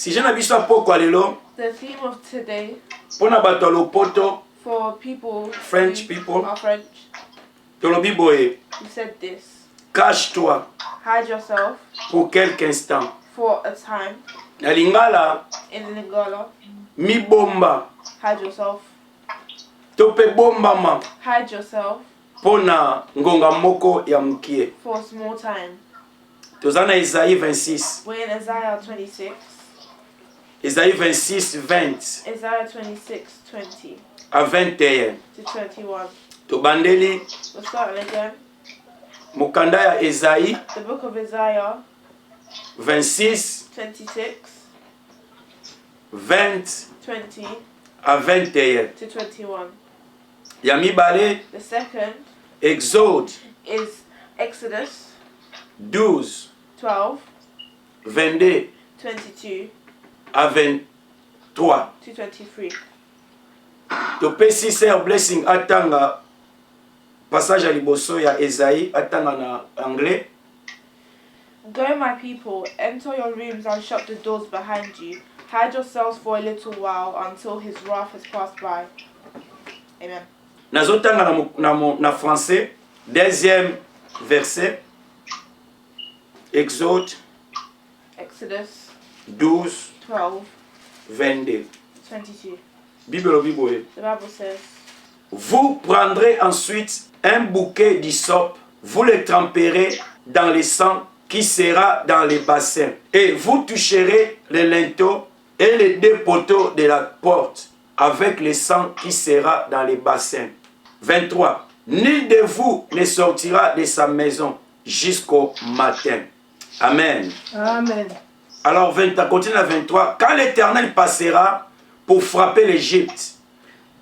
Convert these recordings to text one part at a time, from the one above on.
Sujet na biso poko lelo. The theme of today Pona bato lopoto. for people French people. are French. Tolobi boye. You said this. Cache-toi Hide yourself pour quelques instants. for a time. Na lingala In Lingala, mi bomba. hide yourself. Tope bombama. Hide yourself Pona ngonga moko ya mukie. for a small time. Tozana Isaïe 26. We're in Isaiah 26. Isaïe 26, 20 Isaiah 26, 20 à 21. to 21. Tobandeli We're starting again. mukanda ya Isaïe The book of Isaiah 26, 26, 20 20 à 21. to 21. Ya mibale The second Exode is Exodus 12, 12, 22 22 à 23. to 23. Topesi Sir Blessing atanga passage à liboso ya Isaïe atanga na anglais. Go, my people, enter your rooms and shut the doors behind you. Hide yourselves for a little while until his wrath has passed by. Amen. Nazotanga na français, deuxième verset. Exode Exodus 12, 12, 22. 22. Bible Bible. The Bible says, Vous prendrez ensuite un bouquet d'hysope, vous le tremperez dans le sang qui sera dans les bassins, et vous toucherez les linteaux et les deux poteaux de la porte avec le sang qui sera dans les bassins. 23. Nul de vous ne sortira de sa maison jusqu'au matin. Amen. Amen. Alors, continue à 23. Quand l'Éternel passera pour frapper l'Égypte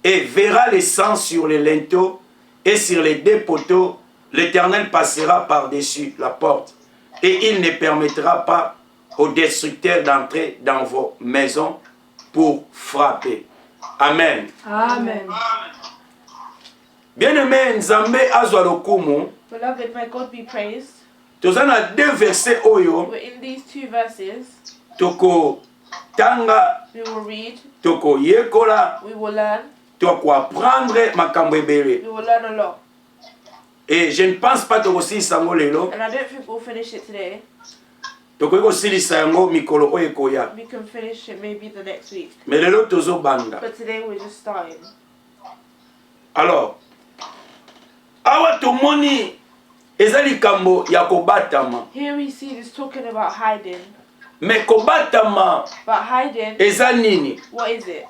et verra le sang sur les linteaux et sur les deux poteaux, l'Éternel passera par-dessus la porte et il ne permettra pas aux destructeurs d'entrer dans vos maisons pour frapper. Amen. Amen. Bien-aimé, Nzambe azwa lokumu. Beloved, may God be praised. Tozana deux versets oyo. We're in these two verses. Toko tanga, We will read, toko yekola, we will learn, toko apprendre makambo ebele. we will learn a lot. Et je ne pense pas toko silisa yango lelo. And I don't think we'll finish it today. Toko kosilisa yango mikolo oyo ekoya. We can finish it maybe the next week. Mais lelo tozo banda. But today we're just starting. Alors, awa tomoni eza likambo ya kobatama. Here we see this talking about hiding. Mais kobatama But hiding, eza nini? what is it?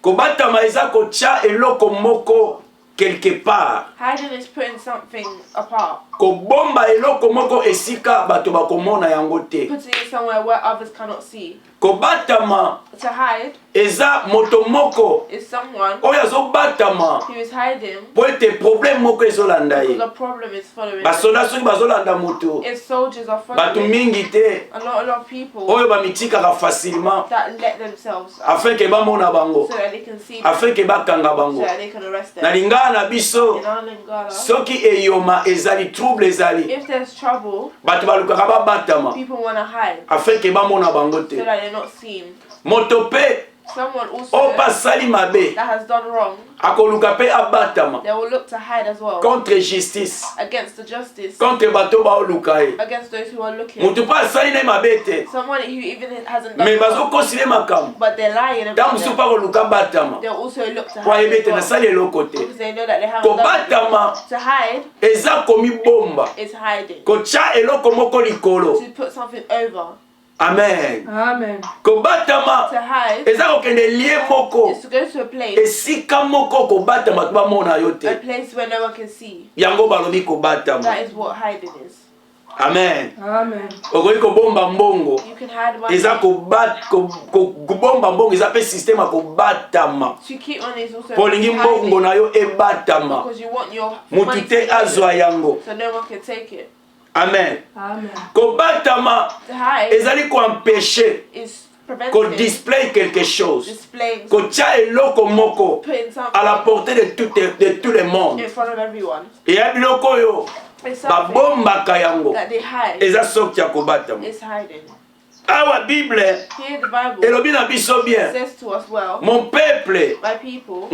Kobatama eza kotia eloko moko quelque part. Hiding is putting something apart. Kobomba eloko moko esika bato bakomona yango te. Putting it somewhere where others cannot see. Kobatama To hide eza moto moko is someone oyo azobatama who is hiding po ete problème moko ezolanda because ye. the problem is following them. Basoda soki bazolanda moto If soldiers are bato following mingi te a lot of people oyo bamitikaka facilement that let themselves out afin ke bamona bango, so that they can see them, afin ke bakanga so bango. that they can arrest them. Na lingala na biso In our Lingala, soki eyoma ezali trouble ezali if there's trouble, bato balukaka babatama people want to hide afin ke bamona bango so te. that they're not seen. Moto pe Someone also oyo basali mabe that has done wrong, akoluka pe abatama they will look to hide as well contre justice, against the justice, contre bato baoluka ye. against those who are looking. Moto pa asali na ye mabe te, Someone who even hasn't done me wrong, bazokosile makambo but they're lying ntango about mosusu it. pa koluka batama They'll also look to po hide ayebi as ete well, nasali eloko te. because they know that they haven't done it. Kobatama To hide eza komibomba, is hiding. kotia eloko moko likolo. To put something over. Amen. Amen. Kobatama To hide eza kokende lie moko is to go to a place esika moko kobatama to bamona yo a te, place where no one can see. yango balobi kobatama. That is what hiding is. Amen. Amen. Okoki kobomba mbongo You can hide one eza thing. kobomba mbongo eza pe systeme ya kobatama To keep on is also po olingi mbongo hiding, na yo ebatama, because you want your mutu money to te be azwa hidden, yango. so no one can take it. Amen. Amen. Kobatama To hide ezali koempêcher is preventing, kodisplay quelque chose, displaying, kotia eloko moko putting à la something portée de tout le monde. in front of everyone. Eya biloko oyo It's something babombaka yango that they hide. eza sorti ya kobatama. It's hiding. Awa Bible, Here the Bible elobi na biso bien. says to us, well, Mon peuple, my people,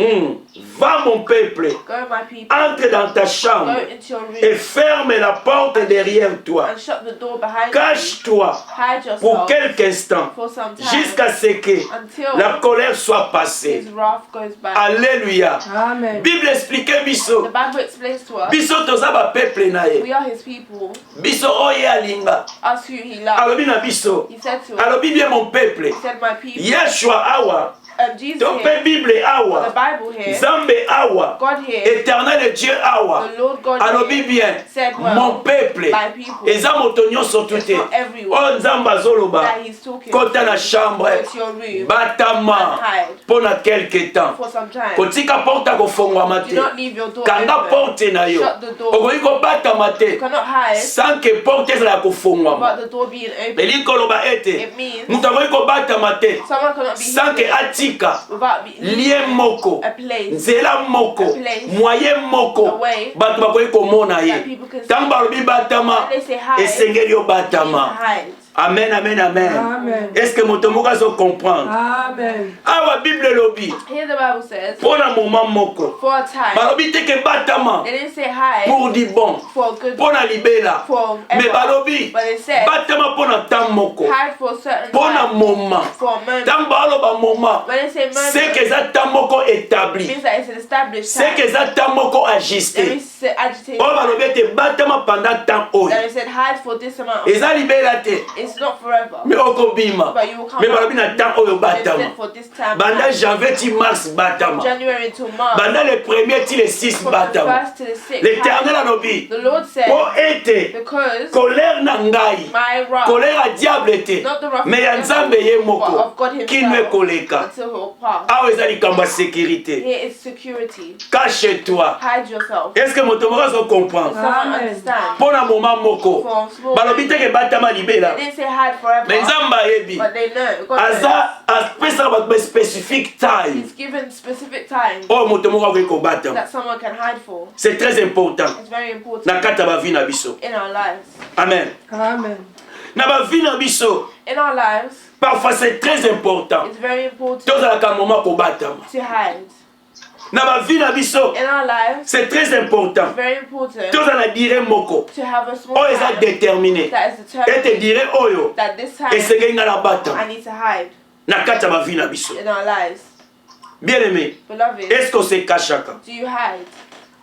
va mon peuple, go my people, entre dans ta chambre go into your et room ferme la porte derrière toi. and shut the door behind you. Cache-toi Hide pour yourself quelques instants for some time jusqu'à ce que until la colère soit passée. his wrath goes by. Alléluia. Amen. Bible explique The biso. Bible explains to us, Biso toza ba peuple na ye. we are his people, Biso oye alinga. us who he loves. Alobi na biso. He said to us, Alobi bien mon peuple. he said, my people, Yeshua awa. Jesus Tope here, Bible the awa. Bible here, Zambe awa. God here, Éternel Dieu awa. the Lord God Alobi here, bien. said, well, Mon peuple. my people, Eza moto nyonso it's tute. not everyone Oh nzambe azoloba. that he's talking Kota na to. chambre. Go to your room Batama. and hide Pona quelque temps. for some time. Kotika porta kofongwama Do te. not leave your door Kanga open. porte na yo. Shut the door. Okoki kobatama You te. cannot hide Sans que porte ezala kofongwama. about the door being open. Elingi koloba ete. It means Mutu akoki kobatama te. someone cannot be Sans que hidden atika. without being Lien moko. a place Nzela moko. A place. Moyen moko. A way Bato bakoki komona ye. that people can see. Tango balobi batama. When they say hide, Esengeli yo it means batama. hide. Amen, amen, amen. Amen. Est-ce que moto moko azo comprendre? Amen. Awa Bible lobi. Here the Bible says, Pona moment moko. for a time, Balobi te ke batama. they didn't say hide Pour du bon. for good, Pona libela. for Mais ever, balobi. but they said Batama pona tam moko. hide for a certain Pona time, moment. for a moment. Tant baloba moment. When they say moment, C'est que ça tam moko it établi. means that it's an established C'est time. que ça tam moko That ajusté. means it's agitated Oh time. balobi te batama pendant temps oyo. That it said hide for this amount of Eza libela te. It's not forever, Mais okobima. but you will come Mais out. balobi na temps oyo But it batama. said for this time, Banda janvier ti mars batama. January to March, Banda le premier ti le 6 from the batama. 1st to the 6th. L'Éternel alobi. The Lord said, Po ete because colère na ngai. my wrath, Colère ya diable te. not the wrath Mais ya of the nzambe devil, ye but moko. of God Qui ne himself, koleka. until he will pass. Awa eza likambo ya sécurité. Here is security. Cache-toi. Hide yourself. Est-ce que moto moko azo comprendre? Someone Amen. understand. Mpona moment moko. For small Balobi te ke batama libela. They didn't say hide forever, Mais nzambe ayebi. but they know. God knows. Aza apesaka bato ba specific time. He's given specific time Oyo moto moko akoki kobatama. that someone can hide for. C'est très important. It's very important Na kati ya bavi na biso. in our lives. Amen. Amen. Na bavi na biso. In our lives, Parfois c'est très important. it's very important Tozalaka moment kobatama. to hide. Na bavi na biso. In our lives, C'est très important. it's very important Toza na dire moko. to have a small Oyo eza time déterminé. that is Ete determined dire oyo. that this time Esengeli nga na I batama. need to hide Na kati ya bavi na biso. in our lives. Bien aimé. Beloved, Est-ce qu'on se cachaka? do you hide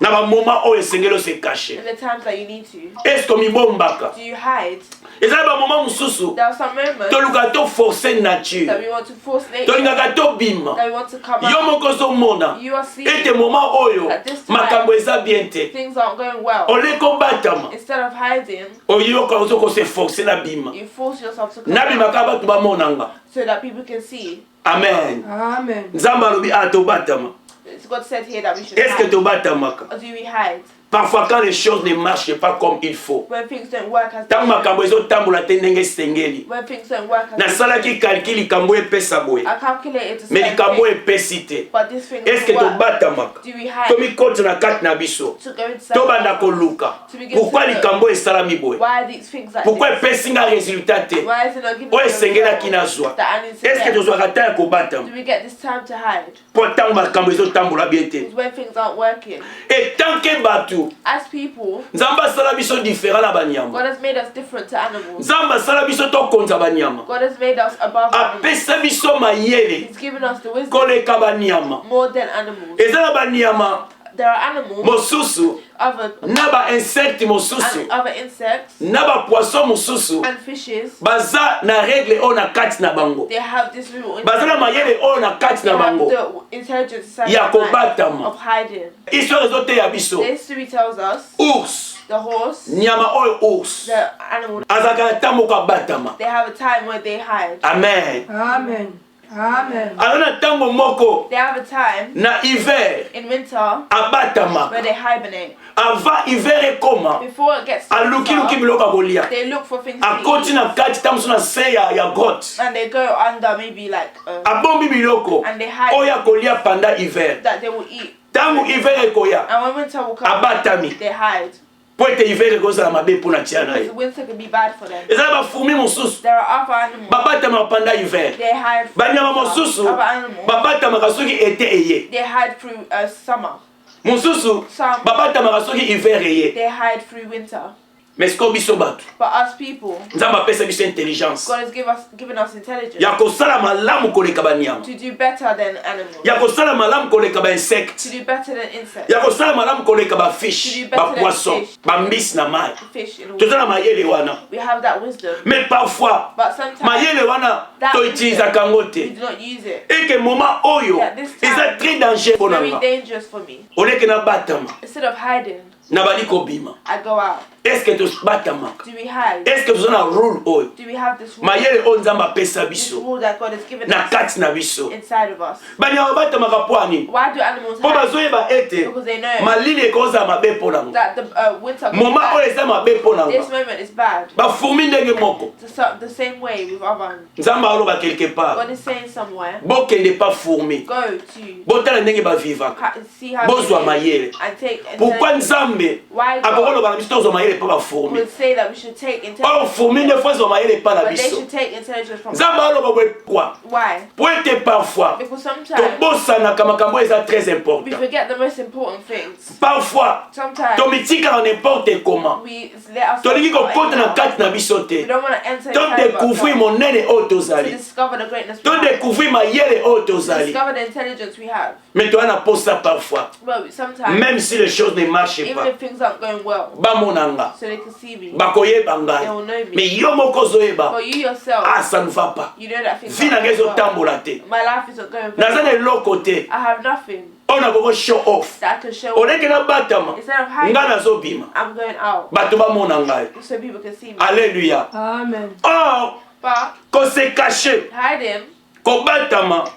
Na ba moment oyo esengeli ose cache. in the times that you need to? Est-ce qu'on mibombaka? Do you hide? Eza ba moment mosusu. There are some moments Toluka to forcer nature. that we want to force nature, Tolingaka to bima. that we want to come Yo out. moko ozomona. You are seeing Ete moment oyo at this time makambo eza bien te. things aren't going well. Oleko batama. Instead of hiding, Oyoka ozoko se forcer na bima. you force yourself to come Nabima out ka bato bamonanga. so that people can see. Amen. Amen. Nzambe alobi tobatama. It's God said here that we should Est-ce que hide. tobatamaka? Or do we hide Parfois quand les choses ne marchent pas comme il faut. when things don't work as Tango they makambo should? ezotambola te ndenge esengeli. When things don't work as they Nasalaki should? calcul likambo epesa boye. I calculated to Mais say likambo thing, epesi te. but this thing Est-ce que doesn't work. tobatamaka? Do we hide Tomikoti na kati na biso. to go inside Tobanda ourselves? koluka. To begin Pourquoi to look. likambo esalami boye? Why are these things like Pourquoi this? epesi nga résultat te? Why is it not giving Oyo me the esengelaki result nazwa. that I need to Est-ce que get? tozwaka ta ya kobatama? Do we get this time to hide? Po ntango makambo ezotambola bien te. It's when things aren't working. Et tant que bato, As people, Nzambe asala biso différent na banyama. God has made us different to animals. Nzambe asala biso tokonza banyama. God has made us above animals. Apesa biso mayele He's given us the wisdom koleka banyama. more than animals. Eza na banyama There are animals, mosusu other na ba insecte mosusu and other insects na ba poisson mosusu and fishes. baza na règle oyo na kati na bango. They have this little Baza na mayele oyo na kati they na have bango the intelligence inside ya their mind kobatama. of hiding. Histoire ezoteya biso. The history tells us Ours, the horse, nyama oyo ours the animal, azalaka na ntango moko abatama. they have a time where they hide. Amen. Amen. Amen. Aza na ntango moko They have a time na hiver in winter abatamaka. where they hibernate. Avant hiver ekoma Before it gets to alukiluki winter, biloko ya kolia. they look for things to Akoti eat. na kati ntango mosusu na se ya grotte. And they go under maybe like Abombi biloko and they hide oyo ya kolia pendant hiver. that they will eat. Ntango hiver ekoya And when winter will come, abatami. they hide. po ete hiver ekozala mabe mpona tia na Because ye winter can be bad for them. ezala bafourmi mosusu There are other animals. babatamaka panda hiver They hide from banyama winter. mosusu Other animals. babatamaka soki ete eye They hide through summer. mosusu Some. babatamaka soki hiver eye They hide through winter. mais siko biso bato But us people, nzambe apesa biso intelligence God has given us intelligence ya kosala malamu koleka banyama to do better than animals. ya kosala malamu koleka To bainsecte do better than insects. ya kosala malamu koleka To bafish do better than bapoisson fish. bambisi na mai Fish in the toza water. na mayele wana We have that wisdom. mais parfois But sometimes mayele wana that toitilizaka yango we te do not use it. eke moment oyo Yeah, this time, eza très danger mpo na Very nga dangerous for me. oleke nabatama Instead of hiding, nabali kobima I go out. eske tobatamaka Do we hide? eske toza na rule oyo Do we have this rule? mayele oyo nzambe apesa This biso rule that God has given na us kati na biso inside of us. banyama batamaka mpo ani Why do animals mpo hide? bazoyeba ete Because they know malili ekozala mabe mpo na ngo that the winter comes moma oyo bad. eza mabe mpo na This nga moment is bad. bafourmi ndenge moko The same way with other. nzambe aloba quelque part God is saying somewhere, bokende pa fourmi go to botala ndenge bavivaka see how bozwa they mayele live and take pourquoi intelligence. nzambe Why God akokoloba na biso tozwa mayele mpa bafourmi would say that we should take oyo intelligence, fourmi nde fo ezwa mayele mpa na but they biso should take intelligence from us. nzambe aloba boye kwa Why? po ete parfois Because sometimes tobosanaka makambo oyo eza très we important forget the most important things. parfois Sometimes tomitikaka n'importe comment we let us tolingi kokota na we kati na biso te don't want to enter inside of todécouvrir ourselves monene oyo to tozali discover the greatness we have, todécouvrir mayele oyo to tozali discover the intelligence we have. mais toza na posa parfois But sometimes, même si les choses ne marchent even pas if things aren't going well, bamonanga so they can see me, bakoyeba ngai they will know me. mais yo moko ozoyeba But you yourself, ah ça ne va pas you know that things vi na aren't ngai going well. ezotambola te My life isn't going naza well. na eloko te I have nothing oyo nakoko show off that I can show. oleke nabatama Instead of hiding, ngai nazobima I'm going out bato bamona ngai so people can see me. alleluya Amen. or But kose cache hiding, kobatama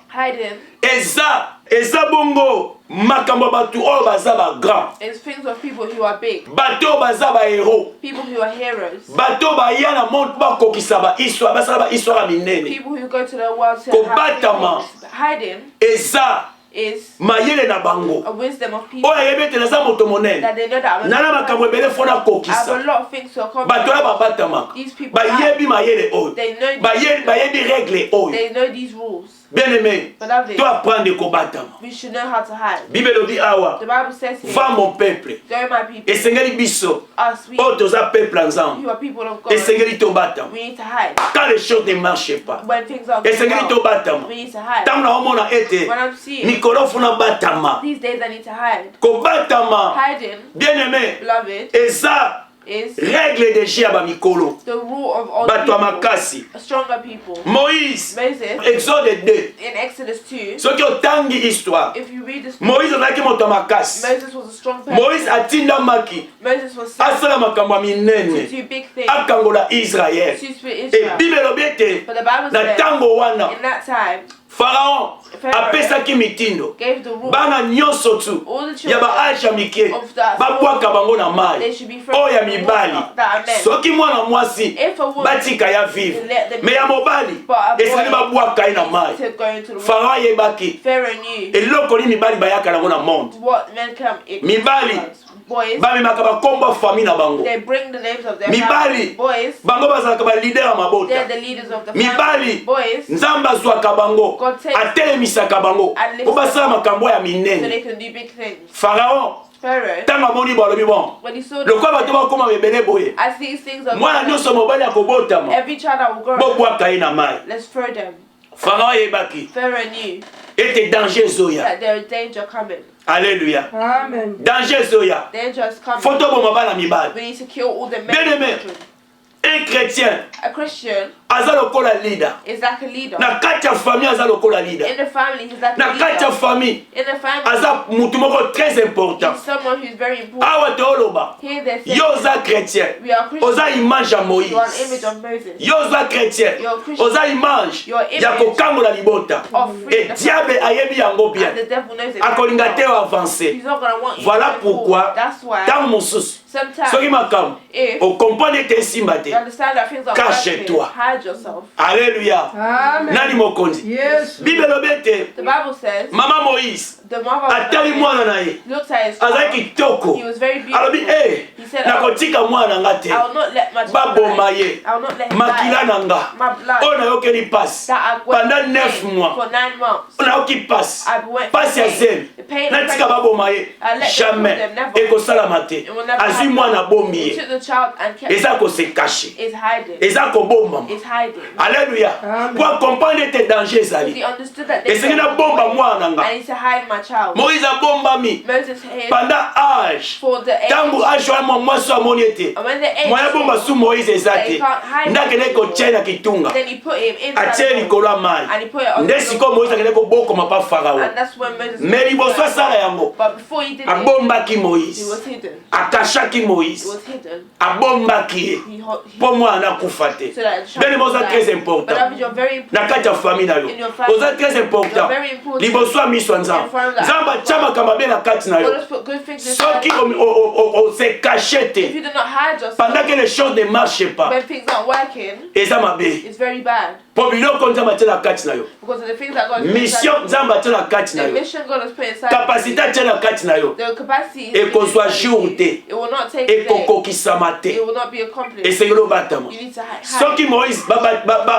eza bongo makambo ya bato oyo baza bagrand is things of people who are big, bato oyo baza bahero people who are heroes, bato oyo baya na monde bakokisa bahistoire basala bahistoire ya minene people who go to the world to Kobatama. have things. Hiding eza is mayele na bango a wisdom of people oyo ayebi ete naza moto monene that they know that I'm a nana makambo ebele fo I have a nakokisa lot of things to accomplish. bato oyo babatamaka These people bayebi mayele oyo They know bayebi règle oyo They know these rules. bien aimé Beloved, to apprendre kobatama we should know how to hide. bible elobi awa The Bible says here, va mon peuple go my people, esengeli biso us, we oyo toza peuple ya nzambe who are people of God, esengeli tobatama we need to hide. quand les choses ne marchent pas When things are going esengeli well, tobatama we need to hide. ntango naomona ete When I'm seeing mikolo funa batama these days I need to hide. kobatama Hiding, bien aimé beloved, eza is règle de jeu ya bamikolo the rule of all bato ya people, makasi stronger people. moïse Moses, exode 2 in Exodus 2, soki otangi histoire if you read this, moïse azalaki moto ya makasi Moses was a strong person. moïse atindamaki Moses was sent asala makambo ya to minene do big things akangola israele to spirit Israel. ebible elobi ete But the Bible na says, ntango wana in that time, pharaon Pharaoh apesaki mitindo gave the rule bana nyonso tu all the ya children baage ya mike of the babwaka bango na they mai should be thrown oyo ya into the mibali water that are men. soki mwana mwasi If a woman batika ya vivre let them me ya mobali but a boy esengeli babwaka ye na mai needs to go into the water. pharaon ayebaki Pharaoh knew eloko nini mibali bayaka nango na monde what men come in. Mibali. Boys, bamemaka bakombo ya famille na bango they bring the names of their Mibali. families. Boys, bango bazalaka balider ya they're mabota the leaders of the Mibali. family. Boys, nzambe azwaka bango God takes atelemisaka bango and lifts mpo basala them up makambo ya so they minene can do big things. pharaon Pharaoh, ntango amoni balobi bon when he saw lokola bato the bakoma bebele boye as these things are mwana going on, nyonso mobali akobotama every child that will grow up, bobwaka ye na mai let's throw them. pharaon ayebaki Pharaoh knew ete danger ezoya that there is danger coming. alleluya Amen. danger ezoya Danger is coming. fo toboma bana mibali We need to kill all the men Bien and aimé. children. un chrétien A Christian aza lokola leader is like a leader. na kati ya famille aza lokola leader In the family, he's like a na kati ya leader. famille In the family, aza mutu moko très important he's someone who's very important. awa tooloba Here they say, yo oza chrétien we are Christians. oza image ya You are an moïse image of Moses. yo oza chrétien You're a Christian. oza image You're image ya kokangola libota Of e freedom. diable ayebi yango And bien the devil knows it. akolinga very te well. oavance He's not going to want you voilà to go pourquoi forward. That's why ntango mosusu sometimes soki makambo if okomprendre ete esimba you te understand that things are Cache-toi. working, hide yourself. alleluya Amen. nani mokonzi Yes. bible elobi ete The Bible says mama moïse The mother of atali the mwana man na ye looked at his azali child. kitoko He was very beautiful. alobi He said, nakotika mwana nga te I will not let my child baboma die. ye I will not let him makila die. na nga My blood oyo nayokeli pasi that I went pendant through 9 mois for 9 months. nayoki pasi I went pasi ya through zemi the pain of natika pregnancy. baboma ye I let them jamais kill them, never. ekosalama te It will never azwi happen. mwana abomi He ye took the child and kept eza kose kashe is hiding. eza kobombama Is hiding. alleluya Amen. po accompagne ete danger Because ezali he understood that they esengi were nabomba away. mwana nga I need to hide my child. moïse abombami Moses hid pendant age for the age. ntango age wana mwa mwasi amoni ete And when the age moya bomba su moïse eza they te can't hide ndakende him kotia na kitunga then he put him inside atie the likolo ya boat. mai And he put it on nde the sikoyo moïse akende kobokoma pa farao And that's when Moses me liboso asala yango But before he did it, abombaki he moïse was hidden. akashaki He moïse was hidden. abombaki ye He mpo mwana akufa te so that the bene child moza would très die. But important that you're very na important. kati ya famille na yo In your family. oza très important You're very important. liboso ya miso ya In nzambe front of the nzambe atia makambo abe na kati na God yo has put good things inside soki you. ose cache If te you do not hide yourself, pendant que les choses ne marchent pas when things aren't working, eza mabe it's very bad. po biloko nzambe atia na kati na yo Because of the things that God has put mission inside nzambe atia na kati na you. The yo mission God has put inside kapasité atia na kati na yo you. The capacity is ekozwa inside jour you. te It will not take a day. ekokokisama te It will not be accomplished. esengeli obatama You need to hide. soki moïse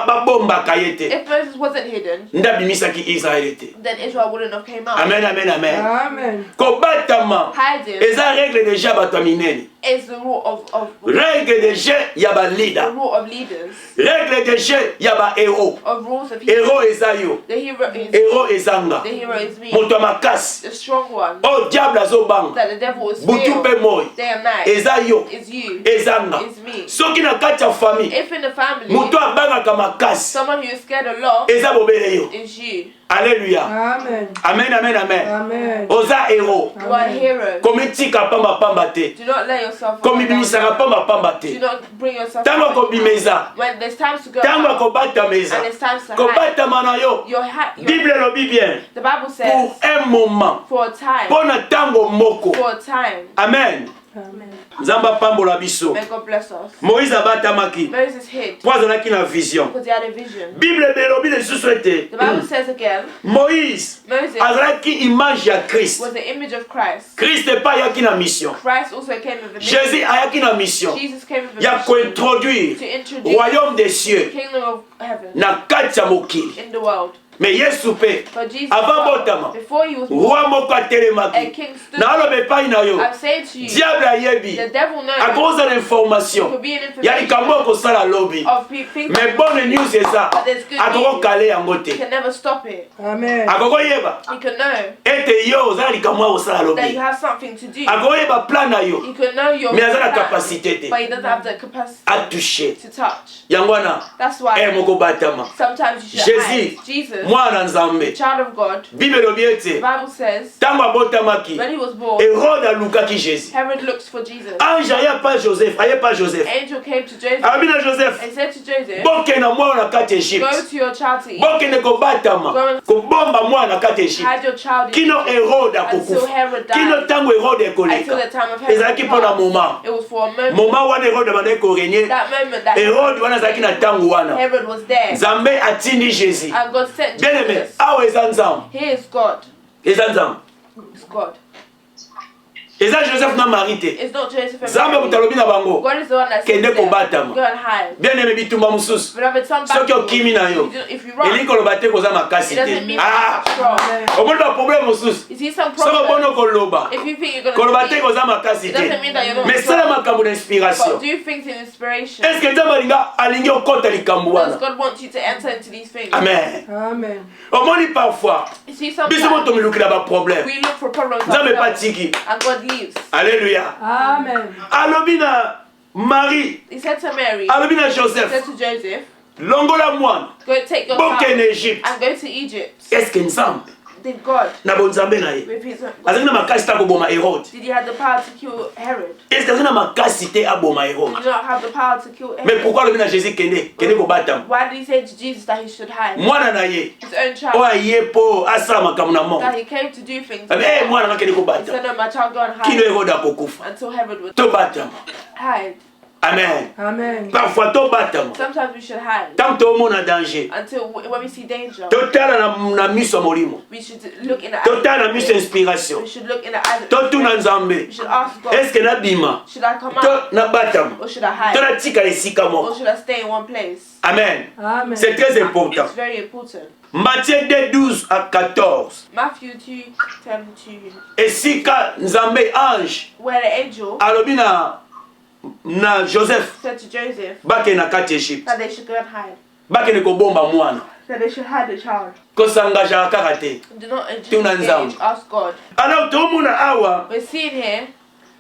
babombaka ye te If Moses wasn't hidden, nde abimisaki israele te then Israel wouldn't have came out. amen amen amen Amen. kobatama Hiding eza règle déjà ya bato ya minene is the rule of règle déjà ya the balida rule of leaders, règle déjà ya bahéros of rules of heroes. héros eza yo The hero is héros ezanga the hero is me, moto ya makasi the strong one oyo diable azobanga that the devil is butu fear mpe moi day and night. eza yo Is you, ezanga is me. soki na kati ya famille If in the family, moto abangaka makasi someone who is scared a lot eza bobele yo is you. alleluya Amen. amen amen amen Amen. oza héros You are a hero. komitika pambapamba te Do not let yourself fall down. komibimisaka pambapamba Do te not bring yourself ntango down. akobimeza When there's times to go ntango out akobatama eza and it's times to hide. kobatama na yo bible elobi bien The Bible pour says un moment for a time, mpo na ntango moko for a time. amen Amen. nzambe apambola biso May God bless us. moïse abatamaki Moses hid mpo azalaki na vision because he had a vision. bible elobi lisusu ete The Bible says again, moïse Moses azalaki image ya krist was the image of Christ. krist epa ayaki na mission Christ also came with a mission. jésus ayaki na mission Jesus came with a ya mission kointroduire to introduce royaume des the cieux kingdom of heaven na kati ya mokili in the world. me yesu mpe But Jesus, avant botama before he was roi born, moko a atelemaki king stood. naaloba epai na yo I'm saying to you, diable ayebi the devil knows akozala there information could be an ya information likambo okosala lobi of things me that bonne news eza But there's good akokokale yango he te can never stop it. Amen. akokoyeba He can know ete yo oza na likambo ya kosala that you lobi have something to do. akokoyeba plan na yo He can know your me aza na plan, kapasité te but he doesn't have the capacity atouche to touch. yango wana That's why mokobatama sometimes you should hide. jésus Jesus, mwana nzambe child of God, bible elobi the ete Bible says ntango abotamaki when he was born, herode alukaki jésus Herod looks for Jesus. ange ayepa joseph ayepa joseph Angel came to Joseph alobi na joseph and said to Joseph, bokenda mwana na kati ya go egypte to your child to Egypt, bokende kobatama kobomba mwana na kati ya egypte hide your child in kino Egypt herode until akokufa Herod kino died. ntango herode Until ekoleka the time of Herod ezalaki mpo na passed. moma It was for a moment. moma wana herode abandaki korenye That moment that herode wana azalaki na ntango wana Herod was there, nzambe atindi jésus and God sent bien aimé Jesus. awa eza nzambe He is God. eza nzambe It's God. eza joseph na marie te It's not Joseph and nzambe Mary. moto alobi na bango God is the one that Kende sends them. kobatama. Go and hide. bien aimé bitumba mosusu Beloved, some soki battles, okimi na yo if you run, elingi koloba te koza makasi it doesn't te mean Ah! that you're strong. Amen. omoni baproblème mosusu You see some soki oboni problems. koloba If you think you're koloba going te to koza makasi it te doesn't mean that you're not mais sala strong. makambo na inspiration But do things in inspiration. est ce que nzambe alingi okota likambo Does wana God want you to enter into these things? amen Amen. omoni parfois You see, biso sometimes moto milukila baproblème we look for problems nzambe ourselves, epatiki and God leaves. alleluya Amen. alobi na marie He said to Mary, alobi na he said joseph to Joseph, longola mwana go take your bokende child egypte and go to Egypt. est ce que nzambe Did God, na bonzambe na ye with his azalaki na makasi te akoboma herode did he have the power to kill Herod? est ce que azalaki na makasi te aboma herode Did he not have the power to kill mais Herod? pourquoi alobi na jésus kende kobatama Why did he say to Jesus that he should hide mwana na ye his own oyo child? aye mpo asala makambo na That monde he came to do things. mwana nga kende He kobata said, no, my child, go and kino hide herode akokufa until Herod would tobatama hide. Amen. Amen. Parfois, tu battement. Sometimes we should hide Tant que tu as danger. until when we see danger. Total na miso molimo. We should look in the eyes. Total na of miso God. inspiration. We should look in the eyes. Totu na We nzambe. should ask God. Est-ce que na bima? Should I come To out na batama. or should I hide? To na tika esika Or moko. should I stay in one place? Amen. Amen. C'est très important. It's very important. Matthieu 2, 12 à 14. Matthew 2:10 Esika nzambe ange where the angel alobi na Joseph said to Joseph bake na kati Egypte. that they should go and hide. Bake ne kobomba mwana. That they should hide the child. Kosangaka kaka te. Do not Tuna engage, ask God. Alors tomona awa We're seeing here,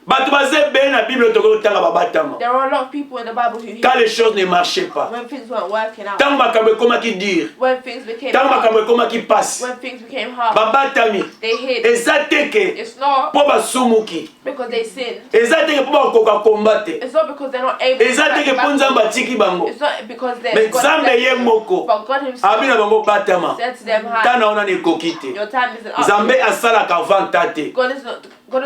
bato baze be na Bible tokotanga babatama. there are a lot of people in the Bible who Quand les choses ne marchaient pas. when things weren't working out, Tant makambo ekomaki dire. when things became Tant hard, makambo ekomaki pasi. when things became hard, Babatami. they hid. Eza teke It's not po basumuki. because they sinned. Eza teke po bakoka kombate. It's not because they're not able to Eza fight teke po back. nzambe atiki bango. It's not because Mais they're God nzambe ye blessed them, moko but God Himself abi na bango batama. said to them, "Hide. Tana ona nekoki te. Your time isn't up." Nzambe asalaka avant tate. God does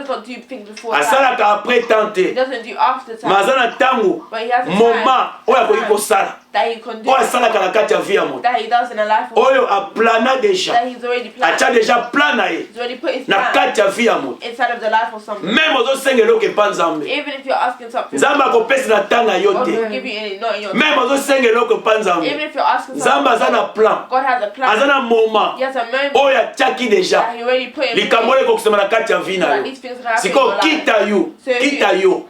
not do things before time. Asalaka après He tante. doesn't do after time. Maza na tango But He has a moment time oyo akoki kosala. that He can do, Oyo asalaka na kati ya vie ya moto. that He does in the life of Oyo aplana déjà. that He's already planned. Atia déjà plan na ye He's already put His na plan kati ya vie ya moto. inside of the life of someone. Même ozosenga eloko epa nzambe. Even if you're asking something, Nzambe akopesi na temps na yo God te. will give you it, not in your time. Même ozosenga eloko epa Even nzambe. if you're asking Nzambe aza na something, plan. God has a plan. Aza na moment He has a moment oyo atiaki déjà. that He already put in Likambo place oyo ekokosama na kati ya vie so na that yo. these things can happen in Siko your life. kita yo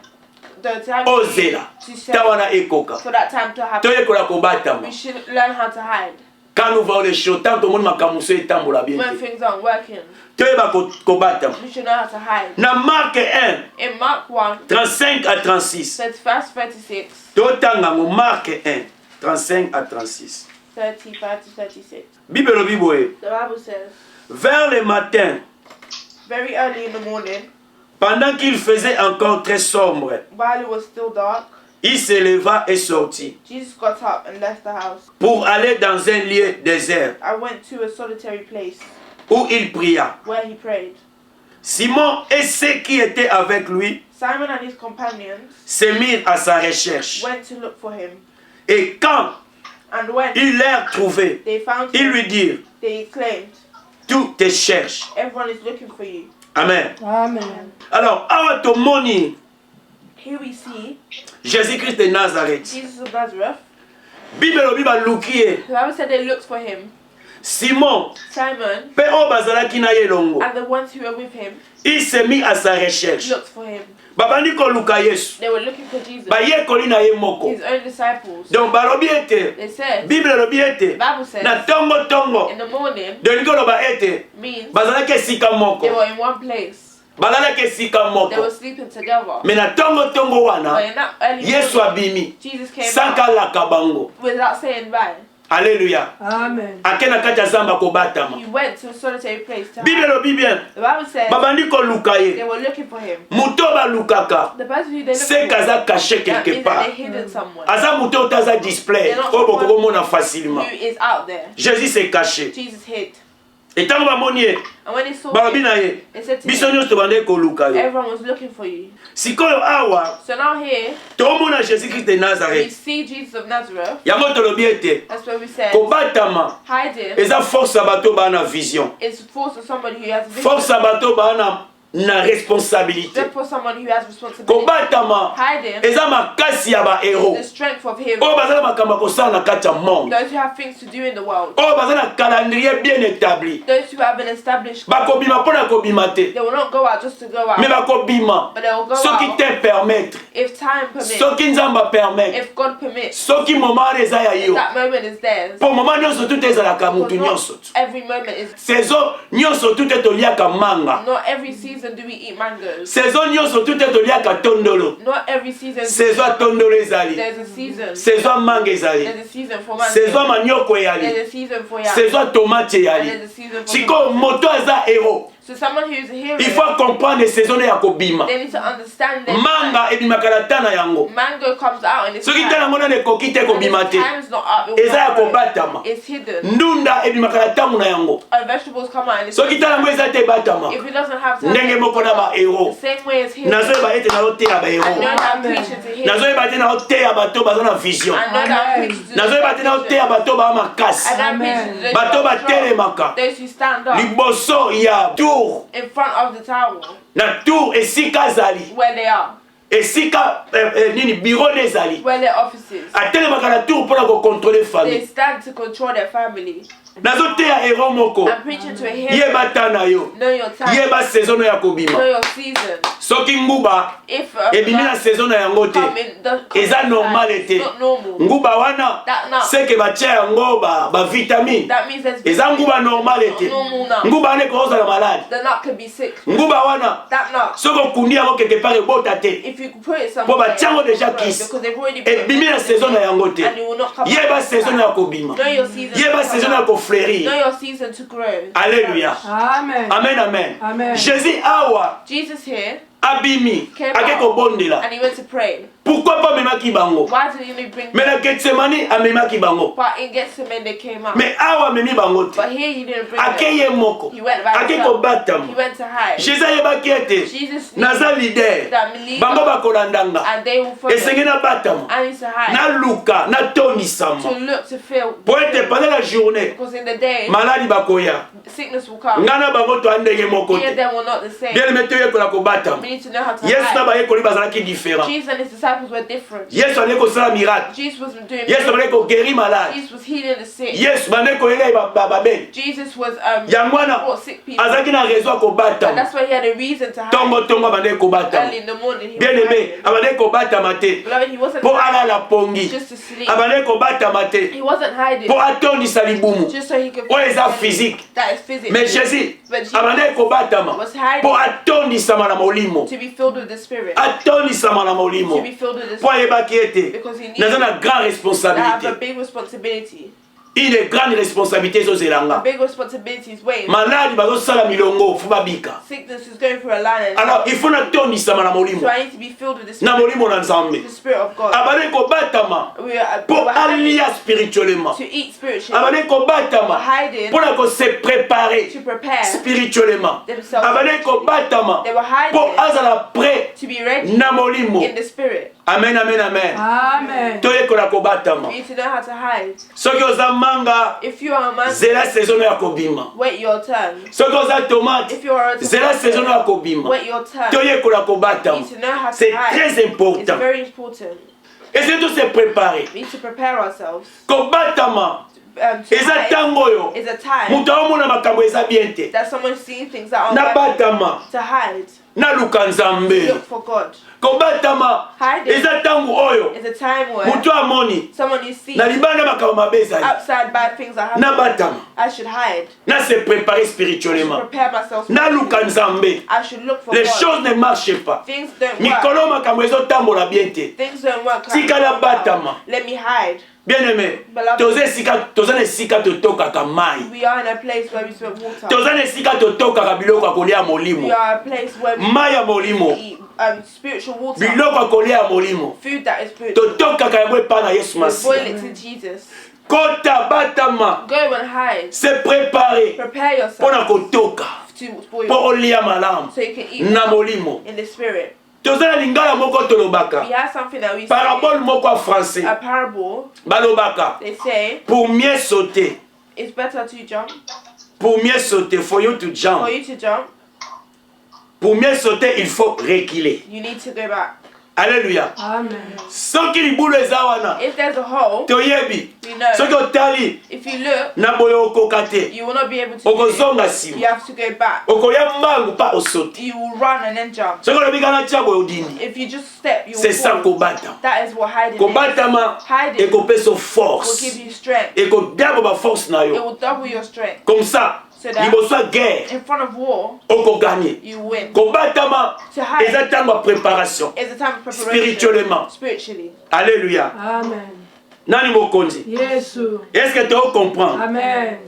The time ozela to ta say wana ekoka for that time to happen, toyekola kobatama. we should learn how to hide Quand nous voyons les choses, tant que monde makambo so etambola bien when te. things aren't working. Toyeba kobatama. We should know how to hide. Na Marc 1, In Mark 1, 35 à 36. verse 36, Totanga mo Marc 1, 35 à 36. 35 to 36. Bible lobi boye. The Bible says, Vers le matin, very early in the morning, pendant qu'il faisait encore très sombre, while it was still dark, il se leva et sortit Jesus got up and left the house pour aller dans un lieu désert and went to a solitary place où il pria. where he prayed. Simon et ceux qui étaient avec lui Simon and his companions se mirent à sa recherche. went to look for him, Et quand and when ils l'eurent trouvé, they found ils him, lui dirent, they exclaimed, tout te cherche. "Everyone is looking for you." Amen. Amen. Alors, awa tomoni Here we see Jésus-Christ de Nazareth. Jesus of Nazareth. Bible lobi baluki The Bible said they looked for him. Simon, Simon pe o bazalaki na ye longo. and the ones who were with him Il s'est mis à sa recherche. looked for him. Babandi koluka Yesu. They were looking for Jesus, Bayekoli na ye moko. his own disciples. Donc balobi ete, They said, Bible lobi the ete, Bible says, na tongo tongo, in the morning delingi oloba ete, means bazalaki esika they moko. were in one place. Bazalaki esika They were moko. sleeping together. Mais na tongo tongo But wana, in that early Yesu morning, abimi. Jesus came Sanka out laka bango. without saying bye. Alléluia. Amen. Ake na kati ya zamba kobatama. He went to a solitary place to Bible hide. lobi bien. The Bible says Babandi koluka they ye. were looking for him. Muto balukaka. The person who they looked C'est for, kaza caché that quelque means that part. they hidden somewhere. Aza muto otaza display. Oyo bokomona facilement. Who is out there. Jésus s'est caché. Jesus hid. Et tant bamoni ye, And when they saw balobi him, na ye. they said to Biso him, nyonso tobandeki koluka ye. everyone was looking for you. Sikoyo awa, So now here, tomona Jésus-Christ de we Nazareth. see Jesus of Nazareth. Yango tolobi ete, That's where we said, kobatama, hiding eza force ya bato bana vision. is force of somebody who has vision. Force ya bato bana na responsabilité. Except for someone who has responsibility. Kobatama, Hiding eza makasi ya ba is the héros. strength of him. Oyo baza na makambo ya kosala na kati ya monde. Those who have things to do in the world. Oyo baza na calendrier bien établi. Those who have been established. Bakobima mpo na kobima te. They will not go out just to go out. Mais bakobima. But they will go Soki out te permettre. if time permits. Soki nzambe permettre. If God permits. Soki moment wana eza ya If yo. that moment is theirs. Po moment nyonso tu te ezalaka Because mutu nyonso. not every moment is. Saison nyonso tu te toliaka manga. Not every season do we eat mangoes. Saison nyonso tu te toliaka tondolo. Not every season. Saison ya tondolo ezali. There's a season. Saison ya manga ezali. There's a season for mangoes. Saison ya manioko eyali. There's a season for yam. Saison ya tomate And eyali. there's a season for Siko tomatoes. moto aza héros. So someone who's a hero, il faut comprendre saison ya kobima. they need to understand that Manga ebimaka na tana yango. mango comes out and it's Soki tana ngona ne koki te kobima te. time's not up. Eza ya kobatama. It's hidden. Ndunda ebimaka na tangu na yango. Vegetables come out and it's Soki tana ngo eza te batama. if it doesn't have time, Ndenge moko na ba the hero. same way as hidden. Nazo ba ete na lote ya ba I know hero. that I'm preaching to him. Nazo ba ete na lote ya bato bazo na vision. I know that I'm preaching to Nazo ba ete na lote ya bato ba makasi. and I'm Amen. preaching to those Bato who ba are strong, telemaka. those who stand up Liboso ya tour. in front of the tower Na tour esika zali. where they are, Esika nini bureau nezali. where their offices. Atelemaka na tour mpona kocontrôler They famille. stand to control their family. Nazo te ya hero moko. I'm preaching to a hero. Yeba tana yo. Know your time. Yeba saison ya Know kobima. your season. Soki nguba If ebimi na saison na yango te. come in, come Eza in normal time, te. it's not normal. Nguba wana That now. seke batia yango ba vitamine. That means there's Eza nguba normal not te. normal now. Nguba ane koza na malade. The nut could be sick. Nguba wana That nut, soko kundi yango quelque part ebota te. if you put it Po somewhere, batiango deja because kiss. they've already put Ebimi na saison na yango te. and it will not come Yeba back. saison ya kobima. Know your season. Yeba to saison come ya out. kofleurir. Know your season to grow. Alléluia. Amen. Amen, amen. Amen. Jésus awa Jesus here abimi came ake out kobondela. and he went to pray. Pourquoi pas memaki bango? Why didn't he bring Mais na Gethsemane amemaki bango. But in Gethsemane they came out. Mais awa memi bango te. But here he didn't bring them. Akeye moko. He went by Ake himself. kobatama. He went to hide. Jésus ayebaki ete Jesus knew naza leader. that me Bango bakolandanga. and they will follow. Esenge na batama. I need to hide. Naluka, To natonisama. look, to feel. Po ete pendant la journée, Because in the day, maladi bakoya. sickness will come. Ngana bango to andenge moko Here te. them were not the same. Bien aimé toyekola kobatama. We need to know how to Yesu na hide. bayekoli bazalaki différent. Jesus and his disciples were different. Yesu aleki kosala miracle. Jesus was doing Yesu aleki koguérir malade. Jesus was healing the sick. Yesu bande koyela babeli. Jesus was Yango wana brought sick people. azalaki na raison ya And kobatama. that's why he had a reason to hide. Tongo abande Early kobatama. in the morning, he Bien was aimé, hiding. abande kobatama te. Beloved, he wasn't Po hiding alala pongi. just to sleep. Abande kobatama te. He wasn't hiding Po atondisa libumu. just so he could Oyo eza physically- physique. That is physical. Mais Jésus But Jesus abande kobatama. was hiding Po atondisama na molimo. to be filled with the Spirit. Atondisama na To molimo. be filled with the Po Spirit. ayebaki ete Because he needs naza na grande to have a responsabilité. big responsibility. Une grande responsabilité A ezozelanga. big responsibility is waiting. Maladi bazosala milongo fu babika. Sickness is going through a line. And Alors il faut natondisama na so molimo. I need to be filled with the Na Spirit. molimo na Nzambe. The Spirit of God. Abande kobatama We are po we're hiding alia spirituellement. to eat spiritually. Abande kobatama Hiding pour na se préparer to prepare spirituellement. themselves. Abande kobatama They were po hiding azala prêt to be ready na molimo. in the Spirit. Amen, amen, amen. Amen. Toyekola kobatama. We need to know how to hide. Soki oza manga If you are a man, zela saison ya kobima. wait your turn. Soki oza tomate If you are a zela saison ya tomato, kobima. wait your turn. Toyekola You kobatama. need to know how to C'est hide. très It's important. very important. Essayez de se préparer. We need to prepare ourselves. Kobatama To eza hide ntango oyo is a time moto aomona makambo eza bien te. that someone's seeing things that aren't right. Nabatama To hide, naluka Nzambe. look for God. Kobatama Hiding eza ntango oyo is a time where moto amoni someone is seeing na libanda makambo mabe ezali. outside bad things are happening. Nabatama I should hide. na se préparer I should spirituellement. prepare myself. Naluka Nzambe. I should look for Les God. choses ne marchent pas. Things don't work. Mikolo makambo ezotambola bien te. Things don't work. Tika na batama. Let me hide. Bien aimé, Beloved. toza na esika totokaka mai. We are in a place where we smoke water. Toza na esika totokaka biloko ya kolia ya We molimo. are a place where we Mai ya molimo. eat spiritual water. Biloko ya kolia ya molimo. Food that is spiritual. Totokaka yango epa na Yesu We boil Masiya. it to Jesus. Kota batama. Go and hide. Se préparer Prepare yourself mpona kotoka. to boil Po olia malamu. so you can eat Na molimo. in the Spirit. Toza na lingala moko We tolobaka. have something that we say, Parabole moko ya français. a parable. Balobaka. They say Pour mieux sauter. it's better to jump. Pour mieux sauter, for you to For jump. you to jump, Pour mieux sauter, il faut reculer. you need to go back. Alléluia. Amen. Soki libulu eza wana, If there's a hole, toyebi. you know. Soki otali, If you look, na boye okoka te. you will not be able to do it. Okozonga You nsima. have to go back. Okoya mbangu pa osote. You will run and then jump. Soki olobi kana tia boye odini. If you just step, you C'est will ça fall. kobata. That is what hiding is. Kobatama Hiding ekopesa will force. give you strength. Ekodabo ba force na It yo. will double your strength. Comme ça, So that liboso ya guerre, in front of war, okoganye. you win. Kobatama To hide eza ntango ya préparation. is a time of preparation. Spirituellement. Spiritually. Alléluia. Amen. Nani mokonzi? Yesu. Est-ce que tu comprends? Amen.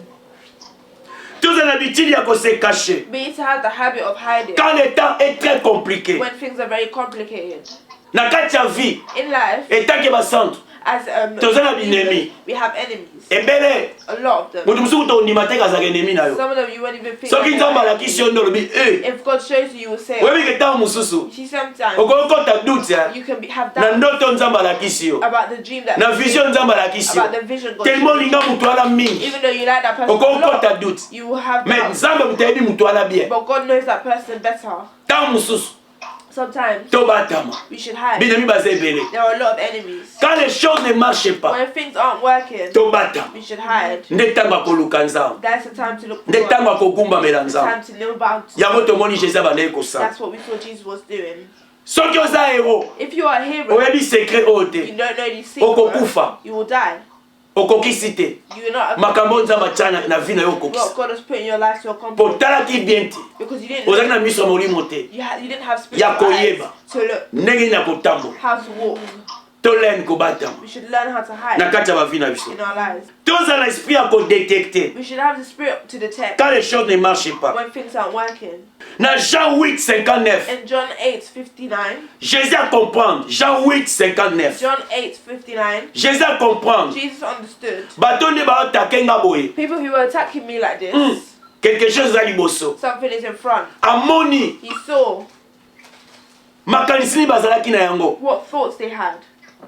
Toza na l'habitude de se cacher. We need to have the habit of hiding Quand le temps est très compliqué. when things are very complicated. Na kati ya vie, In life, etant que basantu, as tozana believers, binemi. we have enemies. Ebele, A lot of them. mutu musuku to ndima te kazaka ennemi na yo. Some of them you won't even think. Soki they're nzamba la enemies. kisi yo ndolobi, If God shows you, you will say. webi ke tango mususu. You see, sometimes Okokota doute ya. you can have Na doubt ndoto nzamba la kisi yo. about the dream that Na you vision see, nzamba la kisi yo. about the vision God Tellement showed you. linga mutu ala mingi. Even though you like that person a Okokota lot, doute. you will have Mais doubt. nzambe mutayebi mutu ala bien. But God knows that person better. Tango mususu, Sometimes tobatama. we should hide. Binemi baza ebele. There are a lot of enemies. Quand les choses ne marchent pas, When things aren't working, tobatama. we should hide. Nde tango akoluka nzambe. That's the time to look for Nde God. tango akogumbamela It's the nzambe. time to kneel down to Yango God. tomoni Jésus abandaki kosala. That's what we saw Jesus was doing. Soki oza héros, If you are a hero, oyebi secret oyo you te, don't know these Okokufa. secrets, you will die. okokisi te. You will not Makambo nzambe atia na vie na yo what okokisa. God has put in your life to Po accomplish. talaki bien te, Because you didn't ozalaki know, na miso ya molimo te, you didn't have Ya spiritual eyes koyeba. to look ndenge nini ya kotambola. how to walk. Toleni kobatama We should learn how to na hide kati ya bavi na biso. in our lives. Tozala esprit ya kodetecte We should have the spirit to detect quand les choses ne marchent pas. when things aren't working. Na Jean 8:59, In John 8:59, Jésus a comprendre. Jean 8:59. John 8:59, Jésus a comprendre. Jesus understood. Bato nde baotake nga boye. People who were attacking me like this, Quelque chose eza liboso. something is in front. Amoni He saw makanisi nini bazalaki na yango what thoughts they had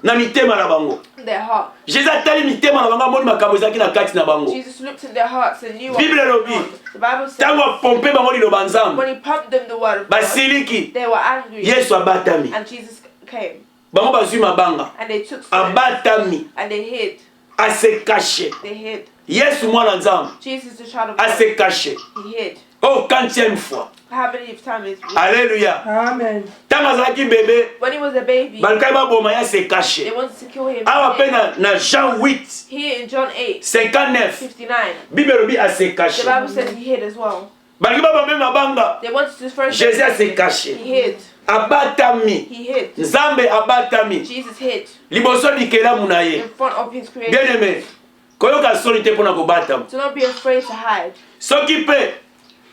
na mitema na bango. in their heart. Jésus atali mitema na bango amoni makambo ezalaki na kati na bango. Jesus looked in their hearts and knew what Bible was elobi, going on. The Bible says ntango apompe bango liloba nzambe, when he pumped them the word of God, basiliki, they were angry Yesu abatami. and Jesus came Bango bazwi mabanga, and they took stones abatami, and they hid. ase caché. They hid. Yesu mwana nzambe, Jesus, the child of God, ase caché. he hid. Oh, quantième fois. How many times is Alléluia. Amen. Ntango azalaki bébé, when he was a baby, balukaki baboma ye se they caché. wanted to kill him. Awa pe na Jean 8, Here in John 8:59, 59, Bible elobi ase the caché. Bible says he hid as well. Balukaki babome mabanga, They wanted to throw Jésus him. ase caché. He hid. Abatami. He hid. Nzambe abatami. Jesus hid Liboso likelamu na ye. in front of his creation. Bien aimé, koyoka soni te mpona kobatama. Do not be afraid to hide. Soki pe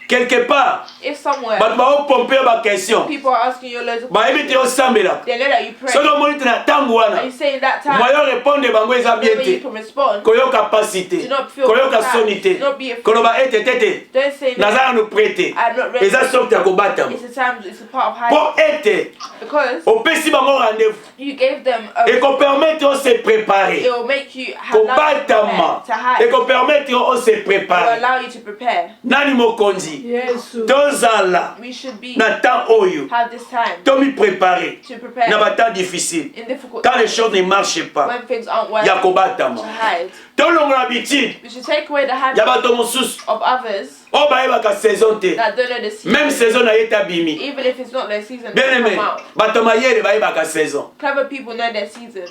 quelque part If somewhere bato baopompe yo baquestion, people are asking you loads of bayebi te questions, osambelaka. they know that you pray. Soki omoni te na ntango Are wana you saying that time? moyo répondre bango eza bien Whenever you te, can respond, koyoka pasi te, do not feel koyoka bad. soni te, Do not be afraid. koloba ete tete Don't say naza that. nanu prete, I'm not ready. eza sorte ya kobatama It's a time. It's a part of hiding mpo ete because opesi bango rendez-vous you gave them. It ekopermettre yo se préparer will make you have kobatama, to hide. It ekopermettre yo ose will préparer. allow you to prepare. Nani mokonzi Yesu. tozala We should be na temps oyo have this time tomi préparer to prepare na batemps difficile in difficult quand les times choses ne marchent pas when things aren't working ya to kobatama. hide. Tolongola habitude We should take away the habit ya bato mosusu of others oyo bayebaka saison te, that don't know the season. même saison na ye te abimi. Even if it's not their season, Bien they aimé, come out. bato mayele bayebaka saison. Clever people know their season.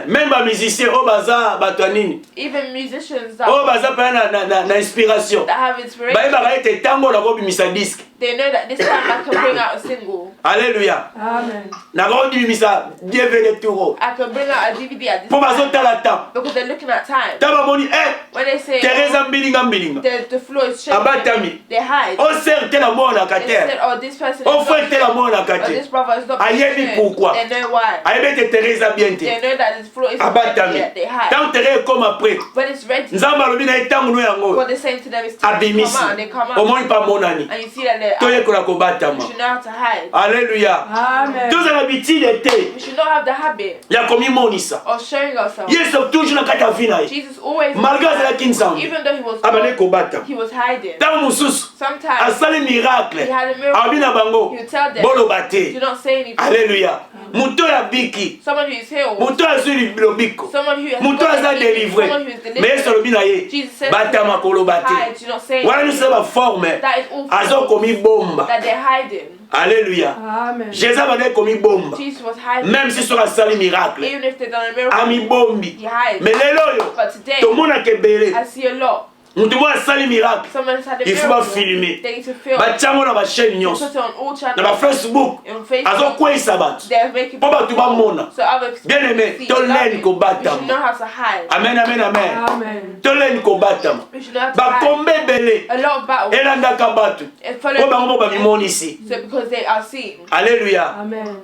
Même bamusicien oyo baza bato ya nini, Even musicians that, oyo baza mpena na inspiration, that have inspiration, bayebaka ete ntango nakobimisa disque. they know that this time I can bring out a single. Alléluia. Amen. nakobimisa DVD turo I can bring out a DVD at this mpo time bazotala temps. because they're looking at time. Ta bamoni When they say tereza mbilinga the floor is shaking, Abatami. they hide. osere te namonaka They said, te, oh, this person is ofre not te here. namonaka Or te, this brother is not Ayebi here. pourquoi. They know why. ayebi ete tereza bien They te. know that this floor is not Abatami. yet. They hide. Ntango tere ekoma pre, When it's ready, nzambe alobi na ye ntango no yango what they're saying to them is to come abimisi, out, and they come out. omoni mpa monani, And you see that they're out. toyekola You kobatama. should know how to hide. Alléluia. Amen. tozala habitude te We should not have the habit ya komimonisa. of showing ourselves. Yesu toujours na kati ya vi na ye, Jesus always, malgré azalaki nzambe, even though he was abandaki God, kobatama. he was hiding. Ntango mosusu Sometimes asali miracle, he had a miracle. abi na bango He would tell them, boloba do te. not say anything. Alléluia. Moto ya biki, Someone who is healed, moto azwi lobiko, someone who has moto got aza a healing, délivré, someone who is mais Yesu delivered. alobi na ye Jesus said, batama koloba hide, te. do not say Wana anything. nyonso ya baforme That is all azokomi bomba. that they're hiding. Alléluia. Amen. Jésus abandaki komi bomba, Jesus was hiding. même si soki asali miracle Even if they've done a miracle, amibombi. he hides. Mais lelo oyo But today, tomonaka ebele I see a lot mutu moko asali miracle Someone has had a il faut miracle. bafilme They need to film. batiango na bachaine nyonso Put it on all na channels. bafacebook On Facebook. azokweyisa bato They're making mpo bato bamona so other people bien aimé see. toleni We should know kobatama how to hide. amen amen amen Amen. toleni kobatama We should know how to hide. bakombe ebele A lot of battles. elandaka bato And mpo follow bango mpo babimonisi so because they are seen. alleluya Amen.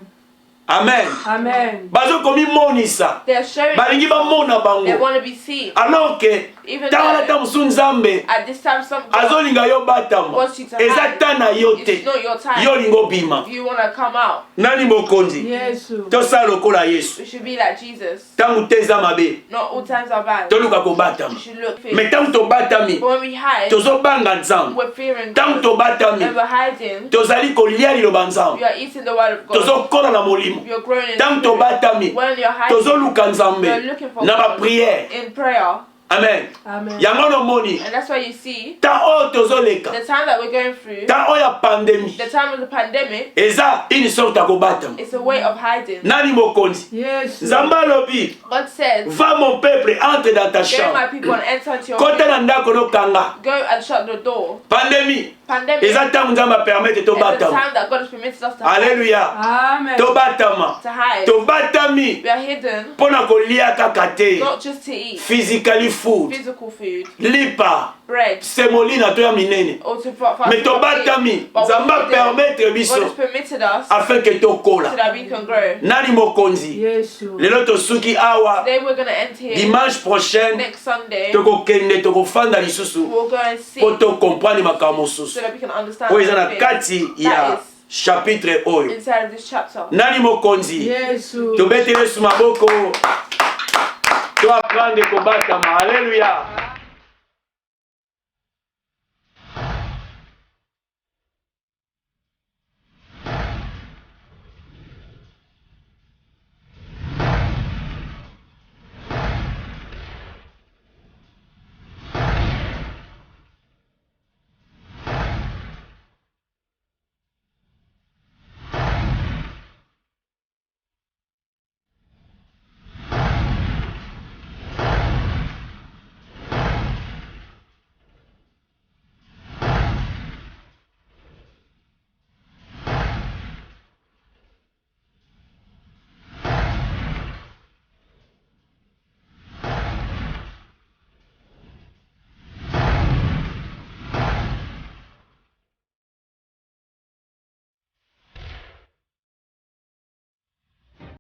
amen Amen. bazokomimonisa They're showing balingi bamona they bango want to be seen. alors ke Even ntango though nata mosu nzambe at this time some God azolinga yo batama wants you to eza hide. ta na yo te It's not your time. yo olinga obima If you want to come out, nani mokonzi Yesu. tosala lokola yesu we should be like Jesus. ntango te eza mabe Not all times are bad. toluka kobatama We should look me fit. ntango tobatami But when we hide, tozobanga nzambe we're fearing ntango God. tobatami When we're hiding, tozali kolia liloba we nzambe are eating the word of God. tozokola na molimo You're growing in ntango spirit. tobatami When you're hiding, tozoluka nzambe you're looking for na God bapriere in prayer. amen Amen. yango nomoni And that's why you see ntan oyo tozoleka the time that we're going through, ntan oyo ya pandemi the time of the pandemic, eza une sorte ya kobatama it's a way of hiding. nani mokonzi Yesu. nzambe alobi God says, va mon peuple entre dans ta go my chambre people and enter into your kota home. na ndako nokanga Go and shut the door. pandemi Pandemic eza ntango nzambe apermete is the tobatama time that God has permitted us to hide. alleluya Amen. tobatama To hide. tobatami We are hidden, mpo na kolia kaka te not just to eat physically food physical food, lipa bread, semolina to ya minene or to fast. me tobatami nzambe apermetre God biso has permitted us afin ke so tokola that we can grow. nani mokonzi Yesu. lelo tosuki awa Today we're going to end here. dimanche prochaine Next Sunday, tokokende tokofanda lisusu we'll go and see mpo tokomprendre makambo so mosusu that we can understand oyo eza na things kati that ya is chapitre oyo inside of this chapter. nani mokonzi Yesu. tobetele yesu maboko to aprendre kobatama alleluya